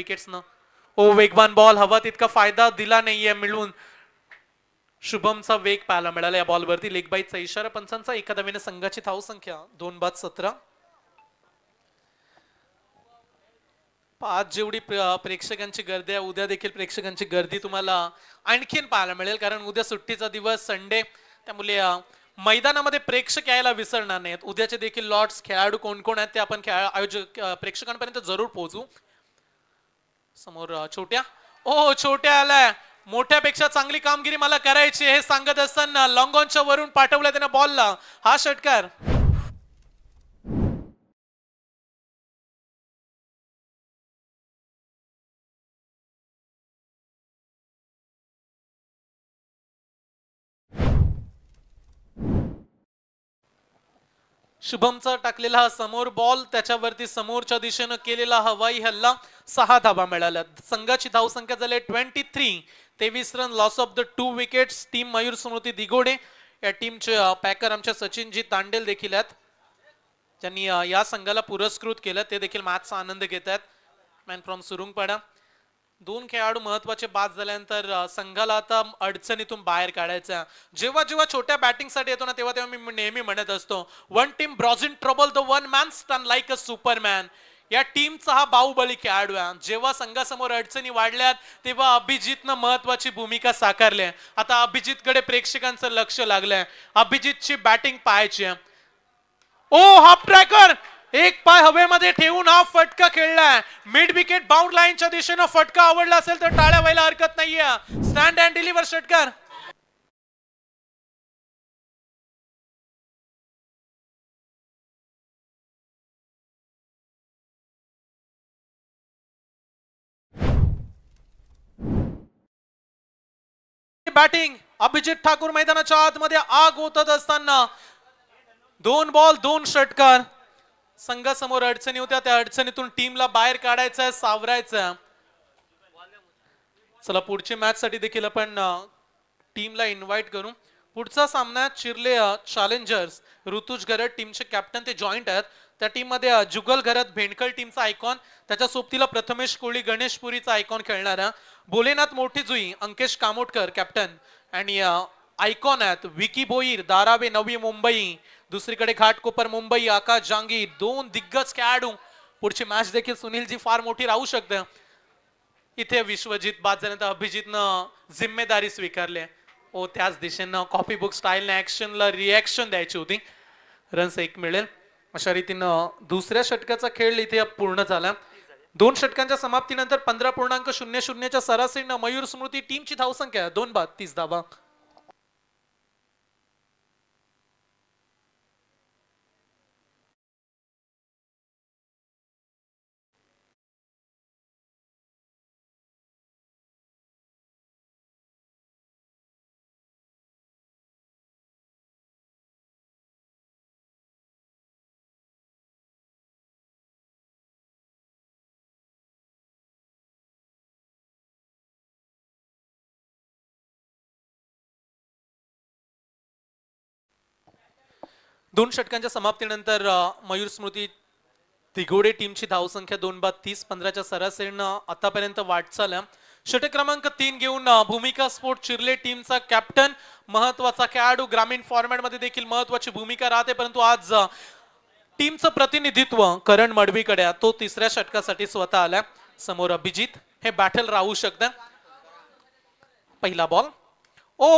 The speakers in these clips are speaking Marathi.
विकेट्स न ओ वेगवान बॉल हवा तितका फायदा दिला नाहीये मिळून शुभमचा वेग पाहायला मिळाला या बॉलवरती लेग बाईटचा इशारा पंचांचा एका धावेने संघाची धावसंख्या 2-17 आज जेवढी प्रेक्षकांची गर्दी आहे उद्या देखील प्रेक्षकांची गर्दी तुम्हाला आणखीन पाहायला मिळेल कारण उद्या सुट्टीचा दिवस संडे त्यामुळे मैदानामध्ये प्रेक्षक यायला विसरणार नाहीत उद्याचे देखील लॉट्स खेळाडू कोण कोण आहेत ते आपण आयोजक प्रेक्षकांपर्यंत जरूर पोहोचू समोर छोट्या ओ छोट्या आलाय मोठ्यापेक्षा चांगली कामगिरी मला करायची हे सांगत असताना लॉंग ऑनच्या वरून पाठवलं त्याने बॉलला हा षटकार शुभमचा टाकलेला हा समोर बॉल त्याच्यावरती समोरच्या दिशेने केलेला हवाई हल्ला 6 धावा मिळाल्या संघाची धावसंख्या झाली 23 run loss of the 2 wickets team Mayur Smruti Digode या टीमचे पॅकर आमच्या सचिनजी तांडेल देखील आहेत ज्यांनी या संघाला पुरस्कृत केलं ते देखील मॅचचा आनंद घेत आहेत मॅन फ्रॉम सुरुंगपाडा दोन खेळाडू महत्वाचे बाद झाल्यानंतर संघाला आता अडचणीतून बाहेर काढायचा जेव्हा जेव्हा छोट्या बॅटिंग साठी येतो ना तेव्हा तेव्हा मी नेहमी म्हणत असतो one team brows in trouble the one man स्टन लाईक अ सुपरमॅन या टीमचा हा बाहुबली खेळाडू आहे जेव्हा संघासमोर अडचणी वाढल्यात तेव्हा अभिजितनं महत्वाची भूमिका साकारली आता अभिजितकडे प्रेक्षकांचं लक्ष लागलंय अभिजितची बॅटिंग पाहायची ओ हाफ ट्रॅकर एक पाय हवेमध्ये ठेवून हा फटका खेळलाय मिड विकेट बाउंड लाईनच्या दिशेने फटका आवडला असेल तर टाळ्या व्हायला हरकत नाहीये स्टँड अँड डिलिव्हर षटकार बॅटिंग अभिजित ठाकूर मैदानाच्या आतमध्ये आग ओतत असताना 2 बॉल 2 षटकार संघासमोर अडचणी होत्या त्या अडचणीतून टीमला बाहेर काढायचं आहे सावरायचं चला पुढच्या मॅच साठी देखील आपण टीमला इन्व्हाइट करू पुढचा सामना चिर्ले चॅलेंजर्स ऋतुज गरड टीमचे कॅप्टन ते जॉईंट आहेत त्या टीम मध्ये जुगल घरत भेंडकल टीमचा आयकॉन त्याच्या सोबतीला प्रथमेश कोळी गणेशपुरीचा आयकॉन खेळणारा भोलेनाथ मोठी जुई अंकेश कामोटकर कॅप्टन आणि आयकॉन आहेत विकी भोईर धारावे नवी मुंबई दुसरीकडे घाटकोपर मुंबई आकाश जांगी दोन दिग्गज खेळाडू पुढची मॅच देखील सुनीलजी फार मोठी राहू शकते इथे विश्वजित बाद झाल्यानंतर अभिजितनं जिम्मेदारी स्वीकारली ओ त्याच दिशेनं कॉपी बुक स्टाईलने ऍक्शनला रिॲक्शन द्यायची होती रन्स 1 मिळेल अशा रीतीनं दुसऱ्या षटकाचा खेळ इथे पूर्ण झाला 2 षटकांच्या समाप्तीनंतर 15.00 सरासरीनं मयूर स्मृती टीमची धावसंख्या 2 बाद 30 धावा दोन षटकांच्या समाप्तीनंतर मयूर स्मृती दिगोडे टीमची धावसंख्या 2 बाद 30 15च्या सरासरीनं आतापर्यंत वाटचाल षटक क्रमांक 3 घेऊन भूमिका स्पोर्ट चिर्ले टीमचा कॅप्टन महत्वाचा खेळाडू ग्रामीण फॉर्मॅट मध्ये देखील महत्वाची भूमिका राहते परंतु आज टीमचं प्रतिनिधित्व करण मडवीकडे तो तिसऱ्या षटकासाठी स्वतः आला समोर अभिजित हे बॅटल राहू शकतं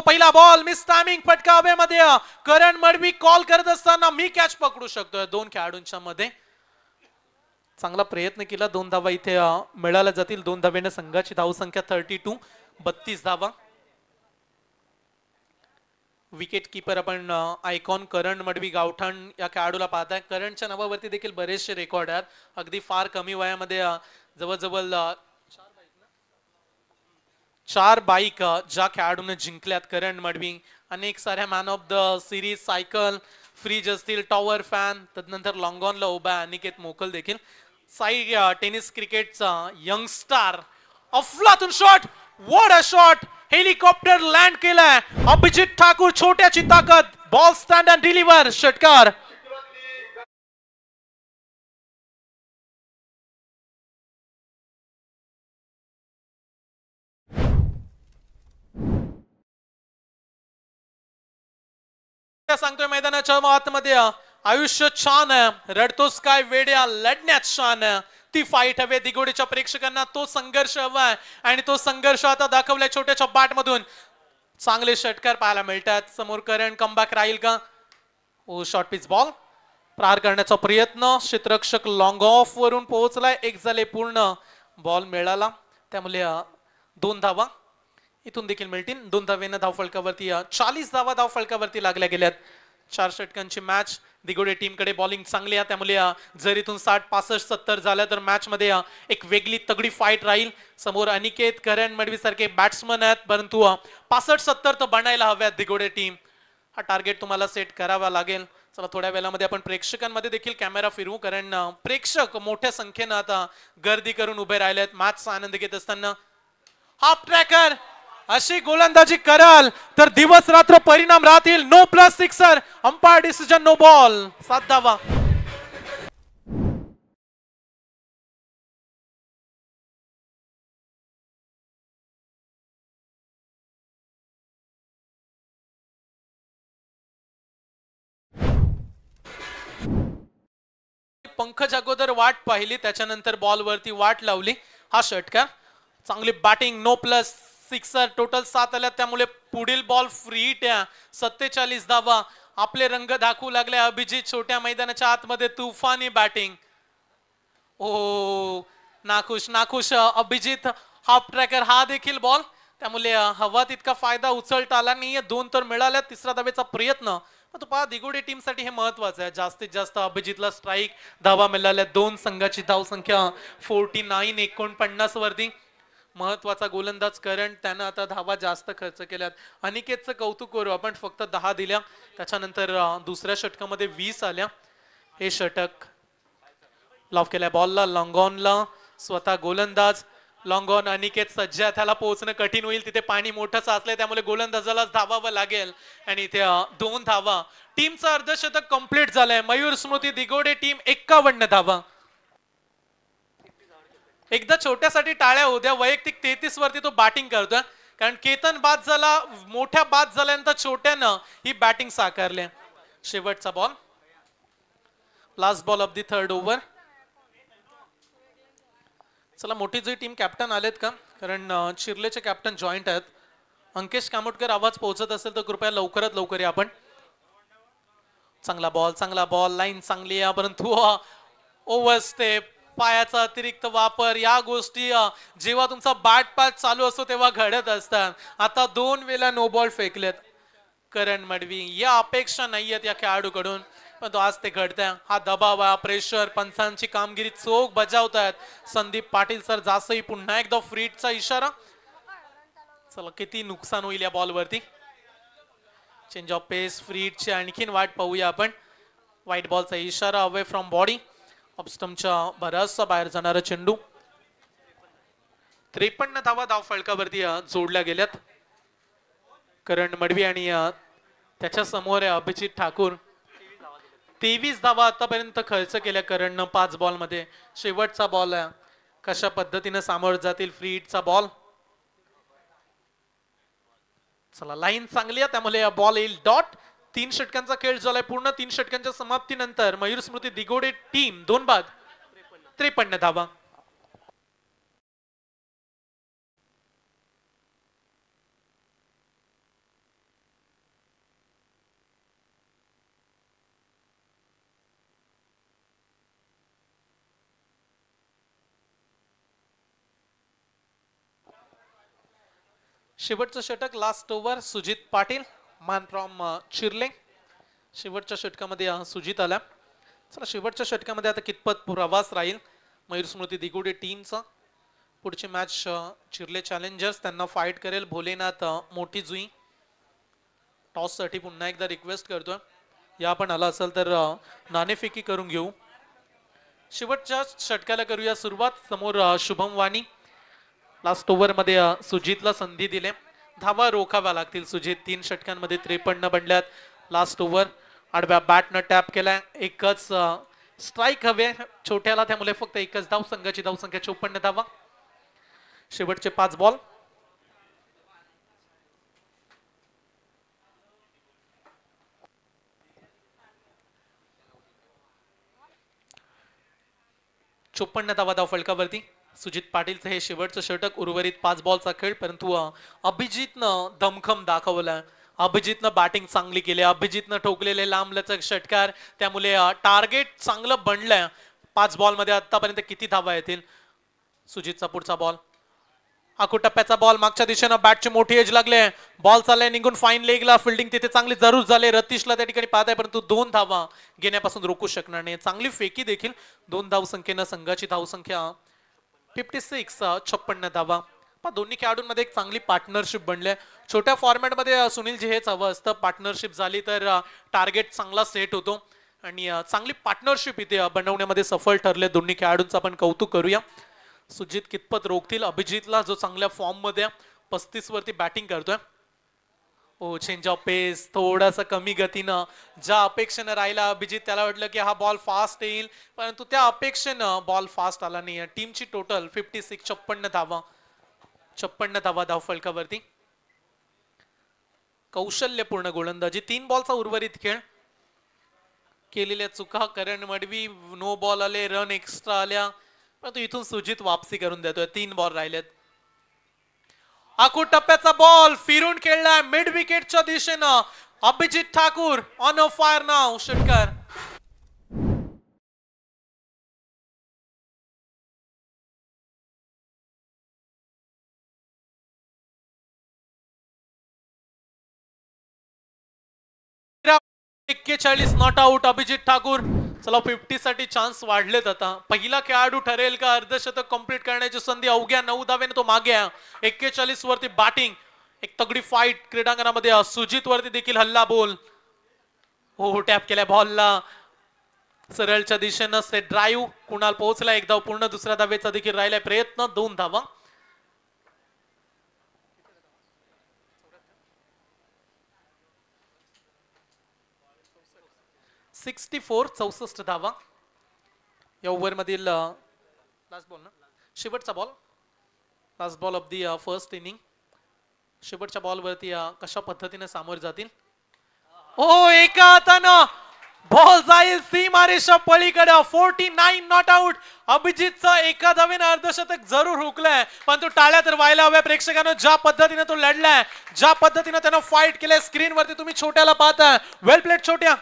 पहिला बॉल मिस टायमिंग फटका हवेमध्ये करण मडवी कॉल करत असताना मी कॅच पकडू शकतोय 2 खेळाडूंच्या मध्ये चांगला प्रयत्न केला 2 धावा इथे मिळाल्या जातील 2 धावेने संघाची धावसंख्या 32 धावा विकेट कीपर आपण आयकॉन करण मडवी गावठाण या खेळाडूला पाहताय करणच्या नावावरती देखील बरेचसे रेकॉर्ड आहेत अगदी फार कमी वयामध्ये जवळजवळ 4 बाईक ज्या खेळाडूने जिंकल्यात करण मडवी अनेक साऱ्या man of the series cycle fridge असतील टॉवर फॅन तदनंतर लॉंगॉनला उभा अनिकेत मोकल देखील साई टेनिस क्रिकेटचा यंगस्टार अफलातून shot what a shot helicopter land केलाय अभिजित ठाकूर छोट्याची ताकद बॉल स्टँड अँड डिलिव्हर षटकार एकदा सांगतोय मैदानाच्या आतमध्ये आयुष्य छान आहे, रडतोस काय वेड्या, लढण्यात शान आहे. ती फाईट हवे दिगोडीच्या प्रेक्षकांना, तो संघर्ष हवाय आणि तो संघर्ष आता दाखवलाय छोट्याच्या बॅट मधून. चांगले षटकार पाहायला मिळतात. समोर करण कमबॅक राहील का? ओ शॉर्ट पिच बॉल प्रहार करण्याचा प्रयत्न, क्षेत्ररक्षक लॉंग ऑफ वरून पोहोचलाय. एक झाले पूर्ण, बॉल मिळाला त्यामुळे 2 धावा इथून देखील मिळतील. 2 धावेनं धावफलकावरती 40 धावा धावफलकावरती लागल्या गेल्यात. 4 षटकांची मॅच. दिगोडे टीम कडे बॉलिंग चांगली आहे त्यामुळे जर इथून 60 65 70 झालं तर मॅच मध्ये एक वेगळी तगडी फाईट राहील. समोर अनिकेत करण मडवी सारखे बॅट्समन आहेत, परंतु 65 70 तर बनायला हव्यात दिगोडे टीम. हा टार्गेट तुम्हाला सेट करावा लागेल. चला थोड्या वेळामध्ये आपण प्रेक्षकांमध्ये देखील कॅमेरा फिरवू, कारण प्रेक्षक मोठ्या संख्येनं आता गर्दी करून उभे राहिलेत मॅचचा आनंद घेत असताना. हाफ ट्रॅकर अशी गोलंदाजी कराल तर दिवस रात्र परिणाम राहतील. No plus sixer, umpire decision no ball. 7 धावा. पंकज अगोदर वाट पाहिली, त्याच्यानंतर बॉल वरती वाट लावली. हा षटकार चांगली batting, no plus sixer. Total 7 आल्या त्यामुळे पुढील बॉल फ्री हिट आहे. 47 धावा. आपले रंग दाखवू लागले अभिजित. छोट्या मैदानाच्या आतमध्ये तुफानी बॅटिंग. ओ नाखुश नाखुश अभिजित. हाफ ट्रॅकर हा देखील बॉल, त्यामुळे हवा तितका फायदा उचलता आला नाहीये. 2 तर मिळाल्या. तिसरा धावेचा प्रयत्न. तो पहा दिगोडे टीम साठी हे महत्वाचं आहे. जास्तीत जास्त अभिजितला स्ट्राईक, धावा मिळाल्या. 2 संघाची धावसंख्या 49 49 वरती. महत्वाचा गोलंदाज करण, त्यानं आता धावा जास्त खर्च केल्यात. अनिकेतचं कौतुक करू आपण, फक्त 10 दिल्या. त्याच्यानंतर दुसऱ्या षटकामध्ये 20 आल्या. हे षटक लॉफ केलाय बॉलला, लॉंगॉनला. स्वतः गोलंदाज लॉंगॉन. अनिकेत सज्ज आहे, त्याला पोहोचणं कठीण होईल. तिथे पाणी मोठं साचलंय त्यामुळे गोलंदाजाला धावावं लागेल. आणि इथे 2 धावा. टीमचं अर्धशतक कंप्लीट झालंय. मयूर स्मृती दिगोडे टीम 51 धावा. एकदा छोट्यासाठी टाळ्या होत्या. वैयक्तिक 33 वरती तो बॅटिंग करतोय, कारण केतन बाद झाला. मोठ्या बाद झाल्यानंतर छोट्यानं ही बॅटिंग साकारली. शेवटचा ball, last ball of the 3rd over. चला मोठी जी टीम कॅप्टन आलेत का, कारण चिर्लेचे कॅप्टन जॉईंट आहेत. अंकेश कामोटकर आवाज पोहोचत असेल तर कृपया लवकरात लवकर या आपण. चांगला बॉल, लाईन चांगली आहे, परंतु ओव्हर स्टेप, पायाचा अतिरिक्त वापर, या गोष्टी जेव्हा तुमचा बॅट पॅच चालू असतो तेव्हा घडत असतात. आता 2 वेळा नो बॉल फेकलेत करण मडवी. या अपेक्षा नाहीयेत या खेळाडूकडून, पण तो आज ते घडतंय. हा दबाव, प्रेशर, पंचांची कामगिरी चोख बजावतायत. संदीप पाटील सर जास्तही पुन्हा एकदा फ्रीटचा इशारा. चला किती नुकसान होईल या बॉल वरती. चेंज ऑफ पेस, फ्रीटची आणखीन वाट पाहूया आपण. व्हाईट बॉलचा इशारा, अवे फ्रॉम बॉडी. ऑफस्टमच्या बराचसा बाहेर जाणारा चेंडू. 53 धावा धाव फलकावरती जोडल्या गेल्यात. करण मडवी आणि त्याच्या समोर आहे अभिजित ठाकूर. 23 धावा आतापर्यंत खर्च केल्या करणनं 5 बॉल मध्ये. शेवटचा बॉल आहे, कशा पद्धतीने सामोर जातील. फ्री हिटचा बॉल. चला लाईन चांगली आहे त्यामुळे बॉल येईल डॉट. 3 षटकांचा खेळ झालाय पूर्ण. 3 षटकांच्या समाप्तीनंतर मयूर स्मृती दिगोडे टीम 2 बाद 53 धावा. शेवटचं षटक, लास्ट ओव्हर. सुजित पाटील, मान फ्रॉम चिर्ले. शेवटच्या षटकामध्ये सुजित आला. चला शेवटच्या षटकामध्ये आता कितपत प्रवास राहील मयूर स्मृती दिगोडे टीमचा. पुढची मॅच चिर्ले चॅलेंजर्स, त्यांना फाईट करेल भोलेनाथ मोठी जुई. टॉस साठी पुन्हा एकदा रिक्वेस्ट करतोय, या आपण आला असेल तर नाणेफेकी करून घेऊ. शेवटच्या षटकाला करूया सुरुवात. समोर शुभम वाणी. लास्ट ओव्हर मध्ये सुजितला संधी दिले. धावा रोखाव्या लागतील. सुजित 3 षटकांमध्ये 53 बनल्यात. लास्ट ओव्हर आडव्या बॅटनं टॅप केलाय. एकच स्ट्राईक हवे छोट्याला, त्यामुळे फक्त एकच धाव. संघाची धावसंख्या 54 धावा. शेवटचे 5 बॉल. 54 धावा धाव फलकावरती. सुजित पाटीलचं हे शेवटचं षटक, उर्वरित 5 बॉलचा खेळ, परंतु अभिजितनं दमखम दाखवला. अभिजितनं बॅटिंग चांगली केली, अभिजितनं ठोकलेले लांबलचक षटकार, त्यामुळे टार्गेट चांगलं बनलंय. 5 बॉल मध्ये आतापर्यंत किती धावा येतील? सुजितचा पुढचा बॉल, आखू टप्प्याचा बॉल, मागच्या दिशेनं बॅटची मोठी एज लागले, बॉल चाललाय निघून फाईन लेगला, फिल्डिंग तिथे चांगली जरूर झाले, रतीशला त्या ठिकाणी पाहताय, परंतु 2 धावा घेण्यापासून रोखू शकणार नाही. चांगली फेकी देखील. 2 धाव संख्येनं संघाची धावसंख्या 56, 56 धावा. दोन्ही खेळाडूंमध्ये एक चांगली पार्टनरशिप बनली. छोट्या फॉर्मॅट मध्ये सुनीलजी हेच हवं असतं, पार्टनरशिप झाली तर टार्गेट चांगला सेट होतो आणि चांगली पार्टनरशिप इथे बनवण्यामध्ये सफल ठरले. दोन्ही खेळाडूंचं आपण कौतुक करूया. सुजित कितपत रोखतील अभिजितला, जो चांगल्या फॉर्म मध्ये 35 वरती बॅटिंग करतोय. ओ चेंज ऑफ पेस, थोडासा कमी गतीनं, ज्या अपेक्षेनं राहिला अभिजित, त्याला वाटलं की हा बॉल फास्ट येईल, परंतु त्या अपेक्षेनं बॉल फास्ट आला नाही. टीमची टोटल 56, 56 धावा, 56 धावा धाव फलकावरती. कौशल्यपूर्ण गोलंदाजी, 3 बॉलचा उर्वरित खेळ. केलेल्या चुका, करण मडवी नो बॉल आले, रन एक्स्ट्रा आल्या, परंतु इथून सुजित वापसी करून देतोय. 3 बॉल राहिलेत. आखू टप्प्याचा बॉल फिरून खेळलाय मिड विकेटच्या दिशेनं. Abhijit Thakur on a fire नाव, षटकार. एक्केचाळीस नॉट आउट अभिजित ठाकूर. चला 50 साठी चान्स वाढलेत. आता पहिला खेळाडू ठरेल का अर्धशतक कंप्लीट करण्याची संधी? अवघ्या 9 धावेने तो मागे आहे. 41 वरती बॅटिंग, एक तगडी फाईट क्रीडांगणामध्ये. सुजित वरती देखील हल्ला बोल. हो टॅप केल्या बॉलला, सरळच्या दिशेनं सेट ड्राईव्ह. कुणाल पोहोचला, एक धाव पूर्ण. दुसऱ्या धावेचा देखील राहिलाय प्रयत्न. 2 धावा. 64 धावा या ओव्हर मधील लास्ट बॉल ना, शेवटचा ball, last ball of the first inning. शेवटच्या बॉल वरती कशा पद्धतीने सामोरे जातील? ओ एका हातानं बॉल जाईल सीमारेषा पलीकडे. 49 नॉट आउट. अभिजितचं एका धावेनं अर्धशतक जरूर हुकलंय, पण तो टाळ्या तर व्हायला हव्या. प्रेक्षकांना ज्या पद्धतीने तो लढलाय, ज्या पद्धतीने त्यानं फाईट केलंय, स्क्रीन वरती तुम्ही छोट्याला पाहताय. वेल प्लेड छोट्या.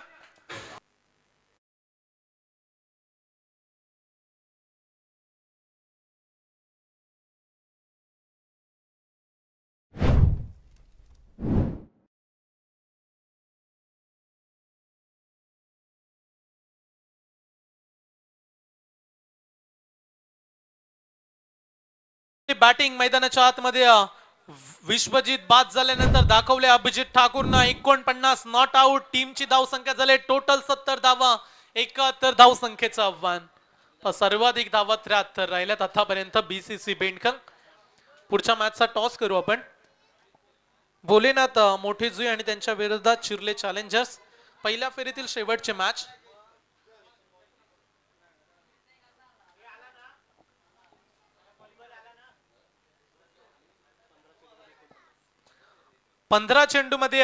बॅटिंग मैदानाच्या आतमध्ये विश्वजित बाद झाल्यानंतर दाखवले अभिजित ठाकूरनं 49 नॉट आउट. टीमची धाव संख्या झाले टोटल 70 धावा, 71 धाव संख्येचं आव्हान. सर्वाधिक धावा 73 राहिल्यात आतापर्यंत बीसीसी बेंडकर. पुढच्या मॅचचा टॉस करू आपण. भोलेनाथ मोठेजुई आणि त्यांच्या विरोधात चिर्ले चॅलेंजर्स. पहिल्या फेरीतील शेवटचे मॅच. 15 चेंडूमध्ये